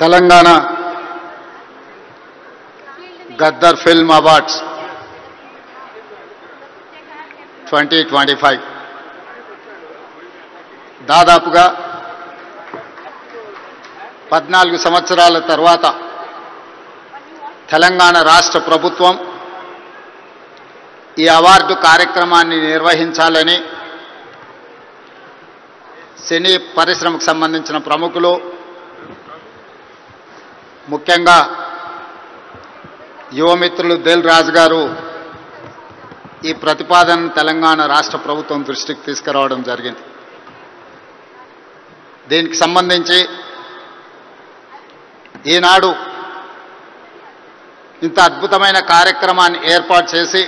Telangana Gaddar film awards 2025 దాదాపుగా 14 సంవత్సరాల తర్వాత తెలంగాణ రాష్ట్ర ప్రభుత్వం ఈ అవార్డు కార్యక్రమాన్ని నిర్వహించాలని సినీ పరిశ్రమకు సంబంధించిన ప్రముఖులు, ముఖ్యంగా యువమిత్రులు దిల్ రాజు గారు ఈ ప్రతిపాదన తెలంగాణ రాష్ట్ర ప్రభుత్వం దృష్టికి తీసుకురావడం జరిగింది. దీనికి సంబంధించి ఈనాడు ఇంత అద్భుతమైన కార్యక్రమాన్ని ఏర్పాటు చేసి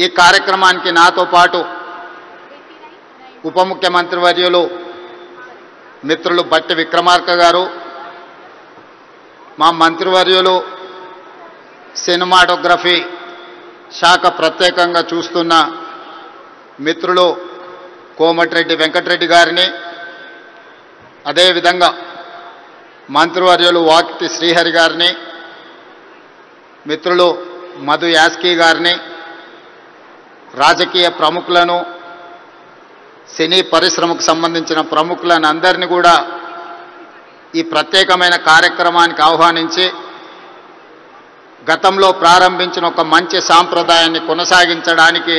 ఈ కార్యక్రమానికి నాతో పాటు ఉప ముఖ్యమంత్రి వర్యులు మిత్రులు బట్టి విక్రమార్క గారు, మా మంత్రివర్యులు సినిమాటోగ్రఫీ శాఖ ప్రత్యేకంగా చూస్తున్న మిత్రులు కోమటిరెడ్డి వెంకటరెడ్డి గారిని, అదేవిధంగా మంత్రివర్యులు వాకిటి శ్రీహరి గారిని, మిత్రులు మధు యాస్కీ గారిని, రాజకీయ ప్రముఖులను, సినీ పరిశ్రమకు సంబంధించిన ప్రముఖులను అందరినీ కూడా ఈ ప్రత్యేకమైన కార్యక్రమానికి ఆహ్వానించి గతంలో ప్రారంభించిన ఒక మంచి సాంప్రదాయాన్ని కొనసాగించడానికి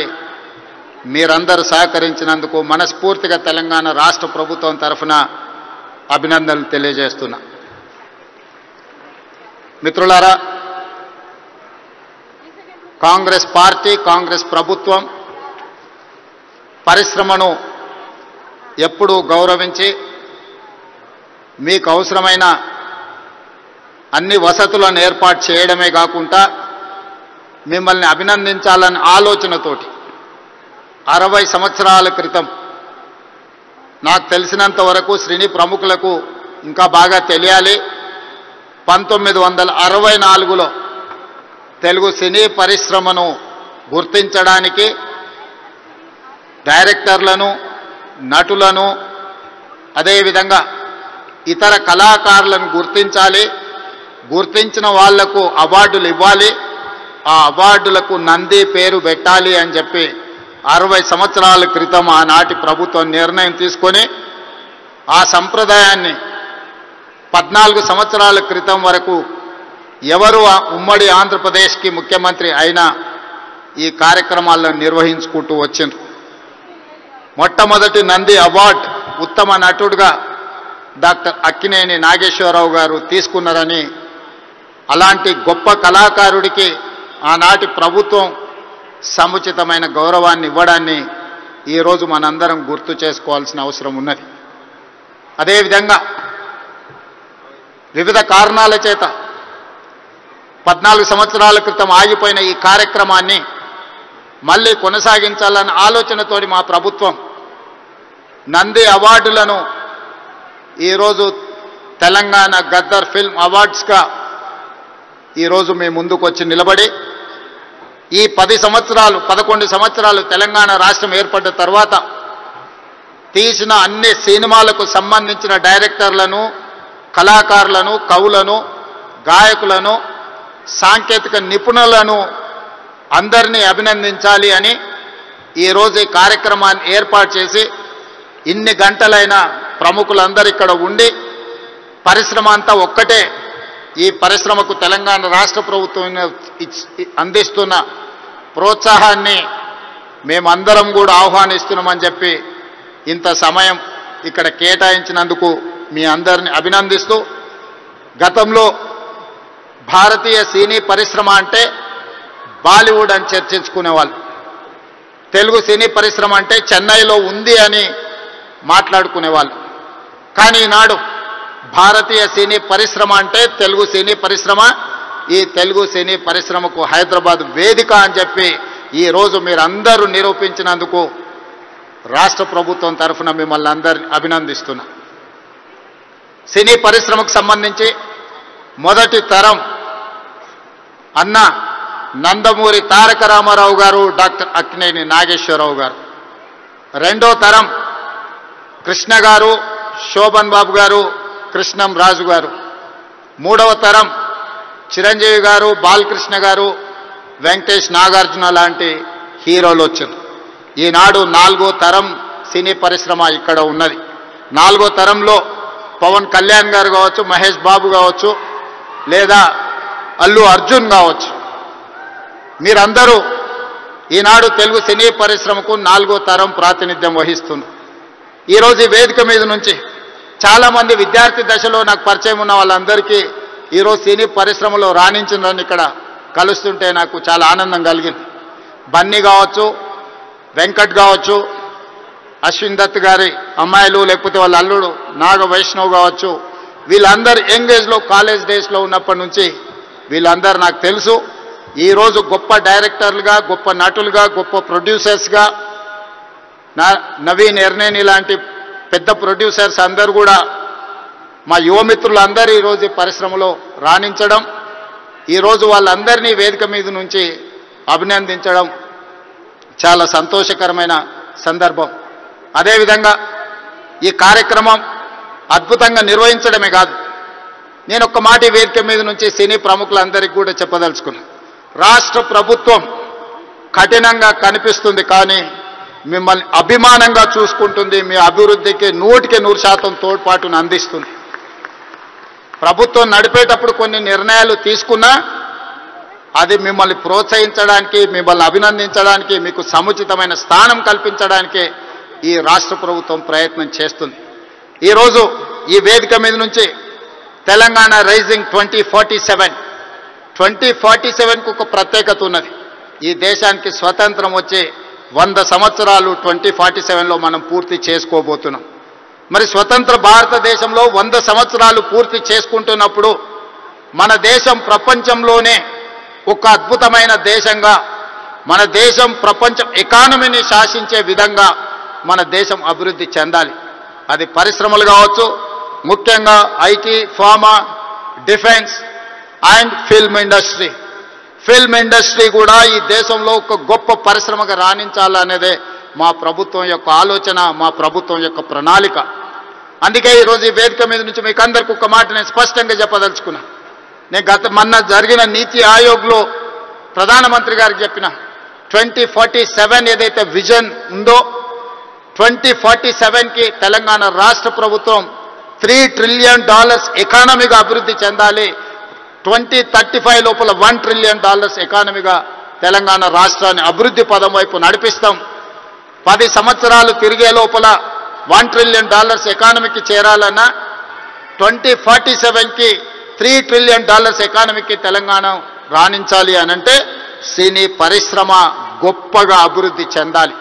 మీరందరూ సహకరించినందుకు మనస్ఫూర్తిగా తెలంగాణ రాష్ట్ర ప్రభుత్వం తరఫున అభినందనలు తెలియజేస్తున్నా. మిత్రులారా, కాంగ్రెస్ పార్టీ, కాంగ్రెస్ ప్రభుత్వం పరిశ్రమను ఎప్పుడూ గౌరవించి మీకు అవసరమైన అన్ని వసతులను ఏర్పాటు చేయడమే కాకుండా మిమ్మల్ని అభినందించాలనే ఆలోచనతోటి 60 సంవత్సరాల క్రితం, నాకు తెలిసినంత వరకు సినీ ప్రముఖులకు ఇంకా బాగా తెలియాలి, 1964లో తెలుగు సినీ పరిశ్రమను గుర్తించడానికి డైరెక్టర్లను, నటులను, అదేవిధంగా ఇతర కళాకారులను గుర్తించాలి, గుర్తించిన వాళ్లకు అవార్డులు ఇవ్వాలి, ఆ అవార్డులకు నంది పేరు పెట్టాలి అని చెప్పి 60 సంవత్సరాల క్రితం ఆనాటి ప్రభుత్వం నిర్ణయం తీసుకొని ఆ సంప్రదాయాన్ని 14 సంవత్సరాల క్రితం వరకు ఎవరు ఉమ్మడి ఆంధ్రప్రదేశ్కి ముఖ్యమంత్రి అయినా ఈ కార్యక్రమాలను నిర్వహించుకుంటూ వచ్చిండ్రు. మొట్టమొదటి నంది అవార్డు ఉత్తమ నటుడుగా డాక్టర్ అక్కినేని నాగేశ్వరరావు గారు తీసుకున్నారని, అలాంటి గొప్ప కళాకారుడికి ఆనాటి ప్రభుత్వం సముచితమైన గౌరవాన్ని ఇవ్వడాన్ని ఈరోజు మనందరం గుర్తు చేసుకోవాల్సిన అవసరం ఉన్నది. అదేవిధంగా వివిధ కారణాల చేత 14 సంవత్సరాల క్రితం ఆగిపోయిన ఈ కార్యక్రమాన్ని మళ్ళీ కొనసాగించాలన్న ఆలోచనతోటి మా ప్రభుత్వం నంది అవార్డులను ఈరోజు తెలంగాణ గద్దర్ ఫిల్మ్ అవార్డ్స్గా ఈరోజు మీ ముందుకు వచ్చి నిలబడి ఈ 11 సంవత్సరాలు తెలంగాణ రాష్ట్రం ఏర్పడ్డ తర్వాత తీసిన అన్ని సినిమాలకు సంబంధించిన డైరెక్టర్లను, కళాకారులను, కవులను, గాయకులను, సాంకేతిక నిపుణులను అందరినీ అభినందించాలి అని ఈరోజు ఈ కార్యక్రమాన్ని ఏర్పాటు చేసి ఇన్ని గంటలైనా ప్రముఖులందరూ ఇక్కడ ఉండి పరిశ్రమ అంతా ఒక్కటే, ఈ పరిశ్రమకు తెలంగాణ రాష్ట్ర ప్రభుత్వం అందిస్తున్న ప్రోత్సాహాన్ని మేమందరం కూడా ఆహ్వానిస్తున్నామని చెప్పి ఇంత సమయం ఇక్కడ కేటాయించినందుకు మీ అందరిని అభినందిస్తూ, గతంలో భారతీయ సినీ పరిశ్రమ అంటే బాలీవుడ్ అని చర్చించుకునేవాళ్ళు, తెలుగు సినీ పరిశ్రమ అంటే చెన్నైలో ఉంది అని మాట్లాడుకునేవాళ్ళు. కానీ ఈనాడు భారతీయ సినీ పరిశ్రమ అంటే తెలుగు సినీ పరిశ్రమ, ఈ తెలుగు సినీ పరిశ్రమకు హైదరాబాద్ వేదిక అని చెప్పి ఈరోజు మీరందరూ నిరూపించినందుకు రాష్ట్ర ప్రభుత్వం తరఫున మిమ్మల్ని అందరినీ అభినందిస్తున్నా. సినీ పరిశ్రమకు సంబంధించి మొదటి తరం అన్న నందమూరి తారక రామారావు గారు, డాక్టర్ అక్కినేని నాగేశ్వరరావు గారు. రెండో తరం కృష్ణ గారు, శోభన్ బాబు గారు, కృష్ణం రాజు గారు, మూడవ తరం చిరంజీవి గారు, బాలకృష్ణ గారు, వెంకటేష్, నాగార్జున లాంటి హీరోలు వచ్చారు. ఈనాడు నాలుగో తరం సినీ పరిశ్రమ ఇక్కడ ఉన్నది. నాలుగో తరంలో పవన్ కళ్యాణ్ గారు కావచ్చు, మహేష్ బాబు కావచ్చు, లేదా అల్లు అర్జున్ కావచ్చు. మీరందరూ ఈనాడు తెలుగు సినీ పరిశ్రమకు నాలుగో తరం ప్రాతినిధ్యం వహిస్తున్నారు. ఈరోజు ఈ వేదిక మీద నుంచి చాలామంది విద్యార్థి దశలో నాకు పరిచయం ఉన్న వాళ్ళందరికీ ఈరోజు సినీ పరిశ్రమలో రాణించిందని ఇక్కడ కలుస్తుంటే నాకు చాలా ఆనందం కలిగింది. బన్నీ కావచ్చు, వెంకట్ కావచ్చు, అశ్విన్ దత్ గారి అమ్మాయిలు, లేకపోతే వాళ్ళ అల్లుడు నాగ వైష్ణవ్ కావచ్చు, వీళ్ళందరూ యంగ్ ఏజ్లో కాలేజ్ డేస్లో ఉన్నప్పటి నుంచి వీళ్ళందరూ నాకు తెలుసు. ఈరోజు గొప్ప డైరెక్టర్లుగా, గొప్ప నటులుగా, గొప్ప ప్రొడ్యూసర్స్గా, నవీన్ ఎర్నేని లాంటి పెద్ద ప్రొడ్యూసర్స్ అందరూ కూడా మా యువమిత్రులందరూ ఈరోజు ఈ పరిశ్రమలో రాణించడం, ఈరోజు వాళ్ళందరినీ వేదిక మీద నుంచి అభినందించడం చాలా సంతోషకరమైన సందర్భం. అదేవిధంగా ఈ కార్యక్రమం అద్భుతంగా నిర్వహించడమే కాదు, నేను ఒక్క మాట ఈ వేదిక మీద నుంచి సినీ ప్రముఖులందరికీ కూడా చెప్పదలుచుకున్నాను. రాష్ట్ర ప్రభుత్వం కఠినంగా కనిపిస్తుంది, కానీ మిమ్మల్ని అభిమానంగా చూసుకుంటుంది, మీ అభివృద్ధికి 100% తోడ్పాటును అందిస్తుంది. ప్రభుత్వం నడిపేటప్పుడు కొన్ని నిర్ణయాలు తీసుకున్నా అది మిమ్మల్ని ప్రోత్సహించడానికి, మిమ్మల్ని అభినందించడానికి, మీకు సముచితమైన స్థానం కల్పించడానికి ఈ రాష్ట్ర ప్రభుత్వం ప్రయత్నం చేస్తుంది. ఈరోజు ఈ వేదిక మీద నుంచి తెలంగాణ రైజింగ్ 2047కు ఒక ప్రత్యేకత ఉన్నది. ఈ దేశానికి స్వతంత్రం వచ్చే 100 సంవత్సరాలు 2047లో మనం పూర్తి చేసుకోబోతున్నాం. మరి స్వతంత్ర భారతదేశంలో 100 సంవత్సరాలు పూర్తి చేసుకుంటున్నప్పుడు మన దేశం ప్రపంచంలోనే ఒక అద్భుతమైన దేశంగా, మన దేశం ప్రపంచం ఎకానమీని శాసించే విధంగా మన దేశం అభివృద్ధి చెందాలి. అది పరిశ్రమలు కావచ్చు, ముఖ్యంగా IT, pharma, defence and film industry. Film industry కూడా ఈ దేశంలో ఒక గొప్ప పరిశ్రమగా రాణించాలనేదే మా ప్రభుత్వం యొక్క ఆలోచన, మా ప్రభుత్వం యొక్క ప్రణాళిక. అందుకే ఈరోజు ఈ వేదిక మీద నుంచి మీకు అందరికీ ఒక మాట నేను స్పష్టంగా చెప్పదలుచుకున్నా. నేను మొన్న జరిగిన నీతి ఆయోగ్లో ప్రధానమంత్రి గారికి చెప్పిన 2047 ఏదైతే విజన్ ఉందో 2047కి తెలంగాణ రాష్ట్ర ప్రభుత్వం $3 ట్రిలియన్ ఎకానమీగా అభివృద్ధి చెందాలి. 2035 లోపల $1 ట్రిలియన్ ఎకానమీగా తెలంగాణ రాష్ట్రాన్ని అభివృద్ధి పదం వైపు నడిపిస్తాం. 10 సంవత్సరాలు తిరిగే లోపల $1 ట్రిలియన్ ఎకానమీకి చేరాలన్నా 2047కి $3 ట్రిలియన్ ఎకానమీకి తెలంగాణ రాణించాలి అనంటే సినీ పరిశ్రమ గొప్పగా అభివృద్ధి చెందాలి.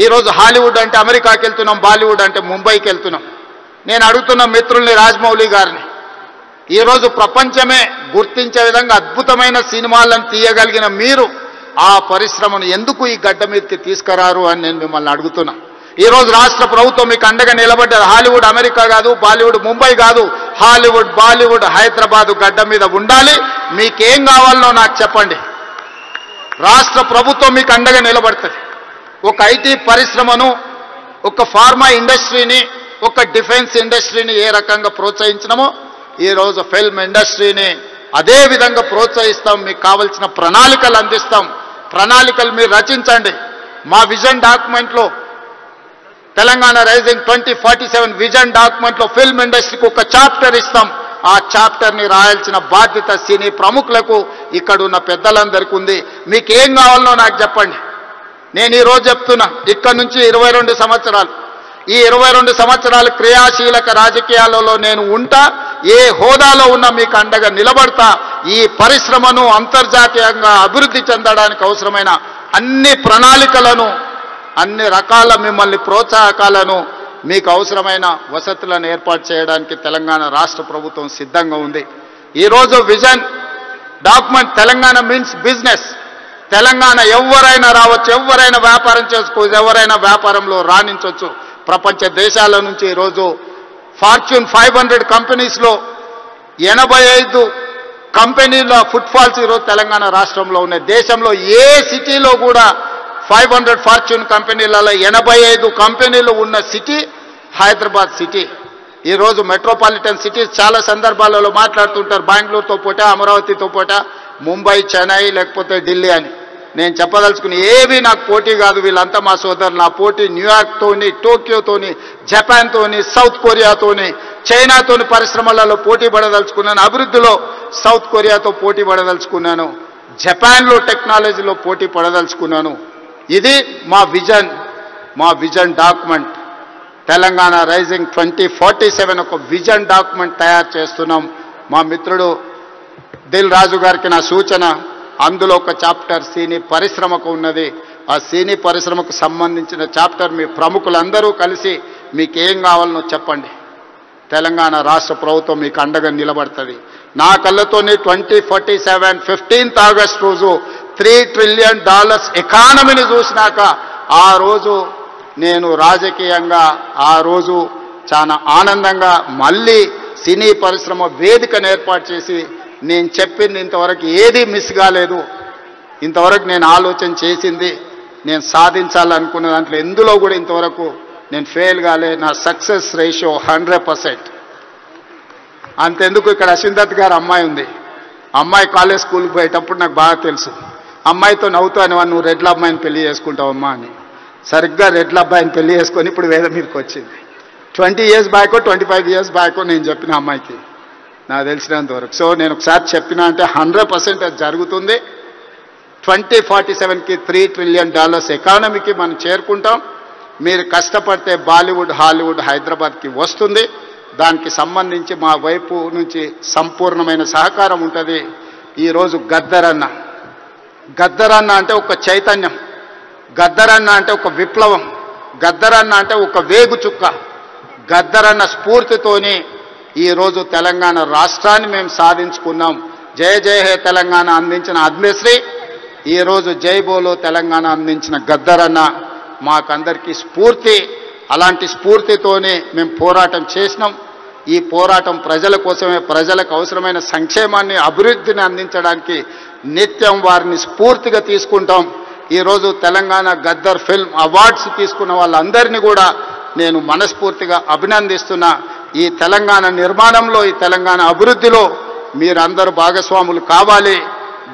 ఈరోజు హాలీవుడ్ అంటే అమెరికాకి వెళ్తున్నాం, బాలీవుడ్ అంటే ముంబైకి వెళ్తున్నాం. నేను అడుగుతున్న మిత్రుల్ని, రాజమౌళి గారిని, ఈరోజు ప్రపంచమే గుర్తించే విధంగా అద్భుతమైన సినిమాలను తీయగలిగిన మీరు ఆ పరిశ్రమను ఎందుకు ఈ గడ్డ మీదకి తీసుకురారు అని నేను మిమ్మల్ని అడుగుతున్నా. ఈరోజు రాష్ట్ర ప్రభుత్వం మీకు అండగా నిలబడ్డది. హాలీవుడ్ అమెరికా కాదు, బాలీవుడ్ ముంబై కాదు, హాలీవుడ్ బాలీవుడ్ హైదరాబాద్ గడ్డ మీద ఉండాలి. మీకేం కావాలనో నాకు చెప్పండి, రాష్ట్ర ప్రభుత్వం మీకు అండగా నిలబడుతుంది. ఒక ఐటీ పరిశ్రమను, ఒక ఫార్మా ఇండస్ట్రీని, ఒక డిఫెన్స్ ఇండస్ట్రీని ఏ రకంగా ప్రోత్సహించినామో ఈరోజు ఫిల్మ్ ఇండస్ట్రీని అదే విధంగా ప్రోత్సహిస్తాం. మీకు కావాల్సిన ప్రణాళికలు అందిస్తాం. ప్రణాళికలు మీరు రచించండి. మా విజన్ డాక్యుమెంట్లో, తెలంగాణ రైజింగ్ 2047 విజన్ డాక్యుమెంట్లో ఫిల్మ్ ఇండస్ట్రీకి ఒక చాప్టర్ ఇస్తాం. ఆ చాప్టర్ని రాయాల్సిన బాధ్యత సినీ ప్రముఖులకు, ఇక్కడ ఉన్న పెద్దలందరికీ ఉంది. మీకు ఏం కావాలనో నాకు చెప్పండి. నేను ఈరోజు చెప్తున్నా, ఇక్కడ నుంచి 22 సంవత్సరాలు, ఈ 22 సంవత్సరాలు క్రియాశీలక రాజకీయాలలో నేను ఉంటా. ఏ హోదాలో ఉన్నా మీకు అండగా నిలబడతా. ఈ పరిశ్రమను అంతర్జాతీయంగా అభివృద్ధి చెందడానికి అవసరమైన అన్ని ప్రణాళికలను, అన్ని రకాల మిమ్మల్ని ప్రోత్సాహకాలను, మీకు అవసరమైన వసతులను ఏర్పాటు చేయడానికి తెలంగాణ రాష్ట్ర ప్రభుత్వం సిద్ధంగా ఉంది. ఈరోజు vision document Telangana means business. Telangana ఎవరైనా రావచ్చు, ఎవరైనా వ్యాపారం చేసుకోవచ్చు, ఎవరైనా వ్యాపారంలో రాణించవచ్చు. ప్రపంచ దేశాల నుంచి ఈరోజు ఫార్చ్యూన్ 500 కంపెనీస్లో 85 కంపెనీల ఫుట్ఫాల్స్ ఈరోజు తెలంగాణ రాష్ట్రంలో ఉన్నాయి. దేశంలో ఏ సిటీలో కూడా 500 ఫార్చ్యూన్ కంపెనీలలో 85 కంపెనీలు ఉన్న సిటీ హైదరాబాద్ సిటీ. ఈరోజు మెట్రోపాలిటన్ సిటీస్ చాలా సందర్భాలలో మాట్లాడుతుంటారు, బెంగళూరుతో పోటా, అమరావతితో పోటా, ముంబై, చెన్నై లేకపోతే ఢిల్లీ అని. నేను చెప్పదలుచుకుని ఏవి నాకు పోటీ కాదు, వీళ్ళంతా మా సోదరులు. నా పోటీ న్యూయార్క్తోని, టోక్యోతోని, జపాన్తోని, సౌత్ కొరియాతోని, చైనాతోని పరిశ్రమలలో పోటీ పడదలుచుకున్నాను. అభివృద్ధిలో సౌత్ కొరియాతో పోటీ పడదలుచుకున్నాను. జపాన్లో టెక్నాలజీలో పోటీ పడదలుచుకున్నాను. ఇది మా విజన్ డాక్యుమెంట్. తెలంగాణ రైజింగ్ 2047 ఒక విజన్ డాక్యుమెంట్ తయారు చేస్తున్నాం. మా మిత్రుడు దిల్ రాజు గారికి నా సూచన, అందులో ఒక చాప్టర్ సినీ పరిశ్రమకు ఉన్నది. ఆ సినీ పరిశ్రమకు సంబంధించిన చాప్టర్ మీ ప్రముఖులందరూ కలిసి మీకు ఏం కావాలనో చెప్పండి. తెలంగాణ రాష్ట్ర ప్రభుత్వం మీకు అండగా నిలబడుతుంది. నా కళ్ళతోని 2047 15th ఆగస్ట్ రోజు $3 trillion ఎకానమీని చూసినాక ఆ రోజు నేను రాజకీయంగా ఆ రోజు చాలా ఆనందంగా మళ్ళీ సినీ పరిశ్రమ వేదికను ఏర్పాటు చేసి నేను చెప్పింది ఇంతవరకు ఏది మిస్ కాలేదు. ఇంతవరకు నేను ఆలోచన చేసింది, నేను సాధించాలనుకున్న దాంట్లో ఎందులో కూడా ఇంతవరకు నేను ఫెయిల్ కాలే. నా సక్సెస్ రేషియో 100%. అంతెందుకు, ఇక్కడ అశ్విందత్ గారు అమ్మాయి ఉంది. అమ్మాయి కాలేజ్ స్కూల్కి పోయేటప్పుడు నాకు బాగా తెలుసు. అమ్మాయితో నవ్వుతాను, నువ్వు రెడ్ల అమ్మాయిని పెళ్లి చేసుకుంటావమ్మా అని. సరిగ్గా రెడ్ల అబ్బాయిని పెళ్లి చేసుకొని ఇప్పుడు వేద మీదకి వచ్చింది. 20 years బ్యాకో 25 years బ్యాకో నేను చెప్పిన అమ్మాయికి నాకు తెలిసినంతవరకు. సో నేను ఒకసారి చెప్పినా అంటే 100% అది జరుగుతుంది. 2047కి $3 trillion ఎకానమీకి మనం చేరుకుంటాం. మీరు కష్టపడితే బాలీవుడ్, హాలీవుడ్ హైదరాబాద్కి వస్తుంది. దానికి సంబంధించి మా వైపు నుంచి సంపూర్ణమైన సహకారం ఉంటుంది. ఈరోజు గద్దరన్న అంటే ఒక చైతన్యం, గద్దరన్న అంటే ఒక విప్లవం, గద్దరన్న అంటే ఒక వేగు చుక్క. గద్దరన్న స్ఫూర్తితోని ఈరోజు తెలంగాణ రాష్ట్రాన్ని మేము సాధించుకున్నాం. జయ జయ హే తెలంగాణ అందించిన ఆద్మశ్రీ, ఈరోజు జై బోలో తెలంగాణ అందించిన గద్దరన్న మాకందరికీ స్ఫూర్తి. అలాంటి స్ఫూర్తితోనే మేము పోరాటం చేసినాం. ఈ పోరాటం ప్రజల కోసమే, ప్రజలకు అవసరమైన సంక్షేమాన్ని, అభివృద్ధిని అందించడానికి నిత్యం వారిని స్ఫూర్తిగా తీసుకుంటాం. ఈరోజు తెలంగాణ గద్దర్ ఫిల్మ్ అవార్డ్స్ తీసుకున్న వాళ్ళందరినీ కూడా నేను మనస్ఫూర్తిగా అభినందిస్తున్నా. ఈ తెలంగాణ నిర్మాణంలో, ఈ తెలంగాణ అభివృద్ధిలో మీరందరూ భాగస్వాములు కావాలి.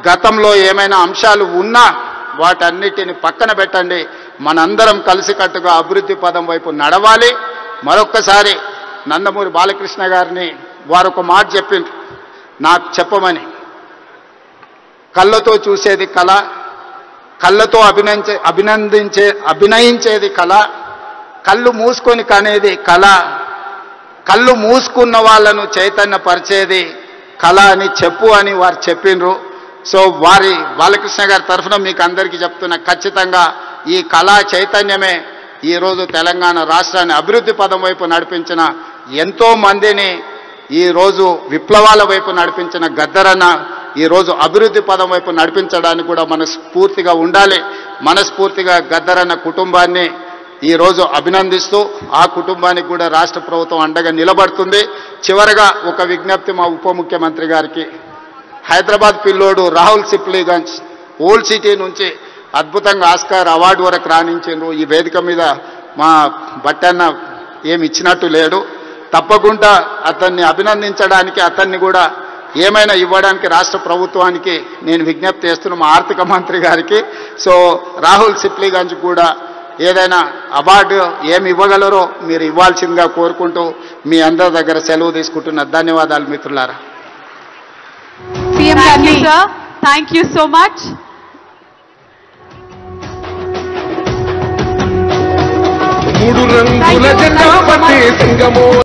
గతంలో ఏమైనా అంశాలు ఉన్నా వాటన్నిటిని పక్కన పెట్టండి. మనందరం కలిసికట్టుగా అభివృద్ధి పదం వైపు నడవాలి. మరొక్కసారి నందమూరి బాలకృష్ణ గారిని వారు ఒక మాట చెప్పిండ్రు నాకు చెప్పమని. కళ్ళతో చూసేది కళ, కళ్ళతో అభినయించేది కళ, కళ్ళు మూసుకొని కనేది కళ, కళ్ళు మూసుకున్న వాళ్ళను చైతన్యపరిచేది కళ అని చెప్పు అని వారు చెప్పిండ్రు. సో వారి బాలకృష్ణ గారి తరఫున మీకు అందరికీ చెప్తున్నా, ఖచ్చితంగా ఈ కళా చైతన్యమే ఈరోజు తెలంగాణ రాష్ట్రాన్ని అభివృద్ధి పదం వైపు నడిపించిన ఎంతో మందిని, ఈరోజు విప్లవాల వైపు నడిపించిన గద్దరన్న ఈరోజు అభివృద్ధి పదం వైపు నడిపించడానికి కూడా మనస్ఫూర్తిగా ఉండాలి. మనస్ఫూర్తిగా గద్దరన్న కుటుంబాన్ని ఈరోజు అభినందిస్తూ ఆ కుటుంబానికి కూడా రాష్ట్ర ప్రభుత్వం అండగా నిలబడుతుంది. చివరగా ఒక విజ్ఞప్తి మా ఉప ముఖ్యమంత్రి గారికి. హైదరాబాద్ పిల్లోడు రాహుల్ సిప్లీగంజ్ ఓల్డ్ సిటీ నుంచి అద్భుతంగా ఆస్కార్ అవార్డు వరకు రాణించిండ్రు. ఈ వేదిక మీద మా బట్టన్న ఏమి ఇచ్చినట్టు లేడు. తప్పకుండా అతన్ని అభినందించడానికి, అతన్ని కూడా ఏమైనా ఇవ్వడానికి రాష్ట్ర ప్రభుత్వానికి నేను విజ్ఞప్తి చేస్తున్నాను, మా ఆర్థిక మంత్రి గారికి. సో రాహుల్ సిప్లీగంజ్ కూడా ఏదైనా అవార్డు ఏమి ఇవ్వగలరో మీరు ఇవ్వాల్సిందిగా కోరుకుంటూ మీ అందరి దగ్గర సెలవు తీసుకుంటున్న. ధన్యవాదాలు మిత్రులారా. Thank you so much. మూడు రంగుల జెండా పట్టే సింగమో